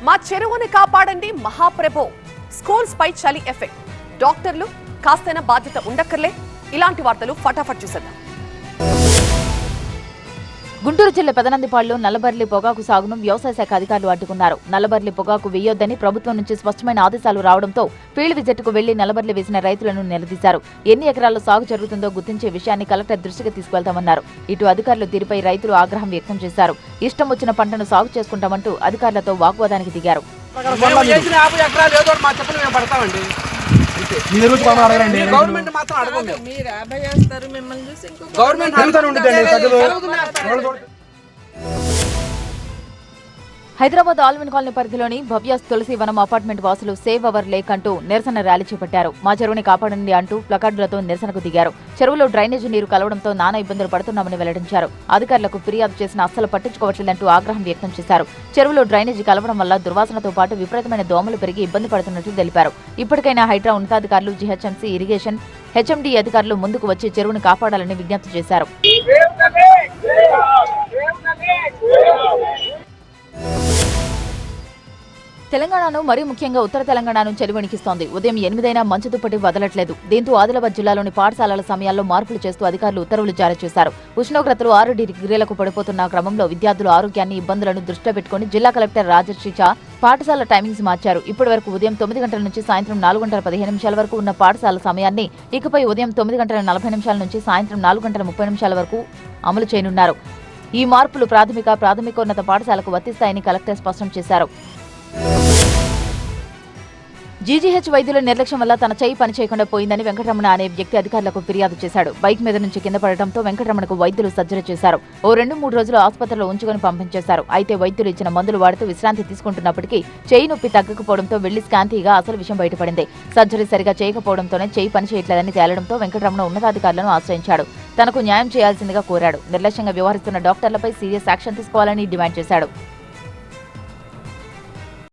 మా చెరువుని కాపాడండి మహాప్రభో. స్కూల్స్ పై చలి ఎఫెక్ట్. డాక్టర్లు కాస్తైనా బాధ్యత ఉండక్కర్లే. ఇలాంటి వార్తలు ఫటాఫట్ చూసేద్దాం. గుంటూరు జిల్లా పెదనందిపాడులో నల్లబర్లి పొగాకు సాగును వ్యవసాయ శాఖ అధికారులు అడ్డుకున్నారు. నల్లబర్లి పొగాకు వేయొద్దని ప్రభుత్వం నుంచి స్పష్టమైన ఆదేశాలు రావడంతో ఫీల్డ్ విజిట్కు వెళ్లి నల్లబర్లి వేసిన రైతులను నిలదీశారు. ఎన్ని ఎకరాల్లో సాగు జరుగుతుందో గుర్తించే విషయాన్ని కలెక్టర్ దృష్టికి తీసుకెళ్తామన్నారు. ఇటు అధికారులు తీరుపై రైతులు ఆగ్రహం వ్యక్తం చేశారు. ఇష్టం వచ్చిన పంటను సాగు చేసుకుంటామంటూ అధికారులతో వాగ్వాదానికి దిగారు. గవర్నమెంట్ మాత్రం అడగండి. మీరు అభయస్తారు మిమ్మల్ని చూసి గవర్నమెంట్ హైదరాబాద్ ఆల్విన్ కాలనీ పరిధిలోని భవ్యాస్ తులసి వనం అపార్ట్మెంట్ వాసులు సేవ్ అవర్ లేక్ అంటూ నిరసన ర్యాలీ చేపట్టారు. మా చెరువుని కాపాడండి అంటూ ప్లకార్డులతో నిరసనకు దిగారు. చెరువులో డ్రైనేజీ నీరు కలవడంతో నానా ఇబ్బందులు పడుతున్నామని వెల్లడించారు. అధికారులకు ఫిర్యాదు చేసిన అస్సలు పట్టించుకోవట్లేదంటూ ఆగ్రహం వ్యక్తం చేశారు. చెరువులో డ్రైనేజీ కలవడం వల్ల దుర్వాసనతో పాటు విపరీతమైన దోమలు పెరిగి ఇబ్బంది పడుతున్నట్లు తెలిపారు. ఇప్పటికైనా హైడ్రా ఉన్నతాధికారులు, జీహెచ్ఎంసీ, ఇరిగేషన్, హెచ్ఎండీ అధికారులు ముందుకు వచ్చి చెరువును కాపాడాలని విజ్ఞప్తి చేశారు. తెలంగాణను మరీ ముఖ్యంగా ఉత్తర తెలంగాణను చలివణికిస్తోంది. ఉదయం 8 అయినా మంచు దుప్పటి వదలట్లేదు. దీంతో ఆదిలాబాద్ జిల్లాలోని పాఠశాలల సమయాల్లో మార్పులు చేస్తూ అధికారులు ఉత్తర్వులు జారీ చేశారు. ఉష్ణోగ్రతలు 6 డిగ్రీలకు పడిపోతున్న క్రమంలో విద్యార్థుల ఆరోగ్యాన్ని, ఇబ్బందులను దృష్టిలో పెట్టుకుని జిల్లా కలెక్టర్ రాజర్షి చా పాఠశాల టైమింగ్స్ మార్చారు. ఇప్పటి వరకు ఉదయం 9 గంటల నుంచి సాయంత్రం 4 గంటల 15 నిమిషాల వరకు ఉన్న పాఠశాల సమయాన్ని ఇకపై ఉదయం 9 గంటల 40 నిమిషాల నుంచి సాయంత్రం 4 గంటల 30 నిమిషాల వరకు అమలు చేయనున్నారు. ఈ మార్పులు ప్రాథమికోన్నత పాఠశాలకు వర్తిస్తాయని కలెక్టర్ స్పష్టం చేశారు. జీజీహెచ్ వైద్యుల నిర్లక్ష్యం వల్ల తన చేయి పని చేయకుండా పోయిందని వెంకటరమణ అనే వ్యక్తి అధికారులకు ఫిర్యాదు చేశాడు. బైక్ మీద నుంచి కింద పడటంతో వెంకటరమణకు వైద్యులు సర్జరీ చేశారు. 2-3 రోజులు ఆసుపత్రిలో ఉంచుకొని పంపించేశారు. అయితే వైద్యులు ఇచ్చిన మందులు వాడుతూ విశ్రాంతి తీసుకుంటున్నప్పటికీ చేయి నొప్పి తగ్గకపోవడంతో వెళ్లి స్కాన్ తీయగా అసలు విషయం బయటపడింది. సర్జరీ సరిగా చేయకపోవడంతోనే చేయి పని చేయట్లేదని తేలడంతో వెంకటరమణ ఉన్నతాధికారులను ఆశ్రయించాడు. తనకు న్యాయం చేయాల్సిందిగా కోరాడు. నిర్లక్ష్యంగా వ్యవహరిస్తున్న డాక్టర్లపై సీరియస్ యాక్షన్ తీసుకోవాలని డిమాండ్ చేశాడు.